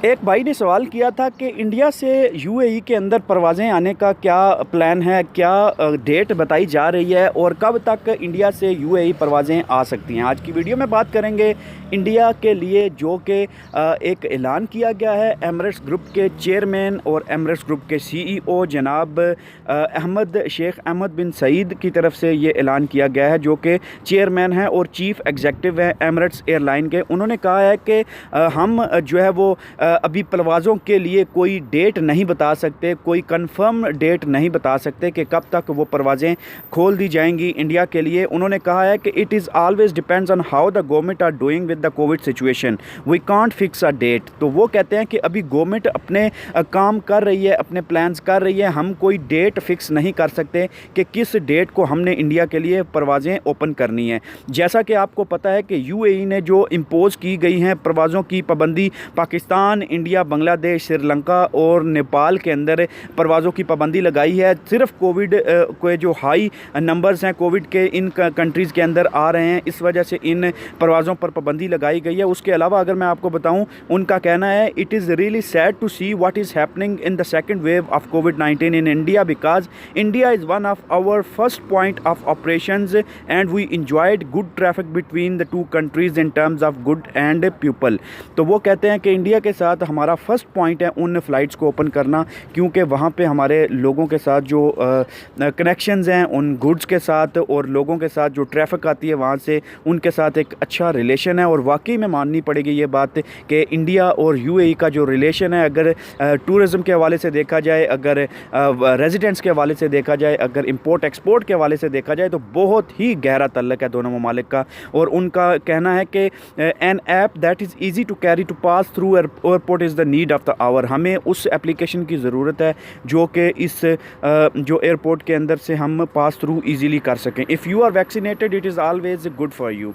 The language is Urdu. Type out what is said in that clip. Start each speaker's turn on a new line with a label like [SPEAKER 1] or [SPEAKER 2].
[SPEAKER 1] ایک بھائی نے سوال کیا تھا کہ انڈیا سے یو اے ای کے اندر پروازیں آنے کا کیا پلان ہے، کیا ڈیٹ بتائی جا رہی ہے اور کب تک انڈیا سے یو اے ای پروازیں آ سکتی ہیں۔ آج کی ویڈیو میں بات کریں گے انڈیا کے لیے جو کہ ایک اعلان کیا گیا ہے ایمریٹس گروپ کے چیئرمین اور ایمریٹس گروپ کے سی ای او جناب شیخ احمد بن سعید کی طرف سے یہ اعلان کیا گیا ہے، جو کہ چیئرمین ہیں اور چیف ایگزیکٹو ہیں ایمریٹس ایئر لائن کے۔ انہوں نے کہا ہے کہ ہم جو ہے وہ ابھی پروازوں کے لیے کوئی ڈیٹ نہیں بتا سکتے، کوئی کنفرم ڈیٹ نہیں بتا سکتے کہ کب تک وہ پروازیں کھول دی جائیں گی انڈیا کے لیے۔ انہوں نے کہا ہے کہ it is always depends on how the government are doing with the COVID situation, we can't fix a date. تو وہ کہتے ہیں کہ ابھی گورنمنٹ اپنے کام کر رہی ہے، اپنے پلانز کر رہی ہے، ہم کوئی ڈیٹ فکس نہیں کر سکتے کہ کس ڈیٹ کو ہم نے انڈیا کے لیے پروازیں اوپن کرنی ہیں۔ جیسا کہ آپ کو پتہ ہے کہ یو اے ای نے جو امپوز کی گئی ہیں پروازوں کی پابندی، پاکستان، انڈیا، بنگلہ دیش، سری لنکا اور نیپال کے اندر پروازوں کی پابندی لگائی ہے۔ صرف کووڈ کے جو ہائی نمبرز ہیں کووڈ کے ان کنٹریز کے اندر آ رہے ہیں، اس وجہ سے ان پروازوں پر پابندی لگائی گئی ہے۔ اس کے علاوہ اگر میں آپ کو بتاؤں، ان کا کہنا ہے it is really sad to see what is happening in the second wave of COVID-19 in India because India is one of our first point of operations and we enjoyed good traffic between the two countries in terms of good and people. تو وہ کہتے ہیں کہ انڈیا کے ساتھ ہمارا فرسٹ پوائنٹ ہے ان فلائٹس کو اوپن کرنا، کیونکہ وہاں پہ ہمارے لوگوں کے ساتھ جو کنیکشنز ہیں ان گڈس کے ساتھ اور لوگوں کے ساتھ جو ٹریفک آتی ہے وہاں سے ان کے ساتھ ایک اچھا ریلیشن ہے۔ اور واقعی میں ماننی پڑے گی یہ بات کہ انڈیا اور یو اے ای کا جو ریلیشن ہے، اگر ٹورزم کے حوالے سے دیکھا جائے، اگر ریزیڈنٹس کے حوالے سے دیکھا جائے، اگر امپورٹ ایکسپورٹ کے حوالے سے دیکھا جائے، تو بہت ہی گہرا تعلق ہے دونوں ممالک کا۔ اور ان کا کہنا ہے کہ an app that is easy to carry to pass through airport is the need of the hour, ہمیں اس اپلیکیشن کی ضرورت ہے جو کہ اس جو ایئرپورٹ کے اندر سے ہم پاس تھرو ایزیلی کر سکیں۔ If you are vaccinated it is always good for you.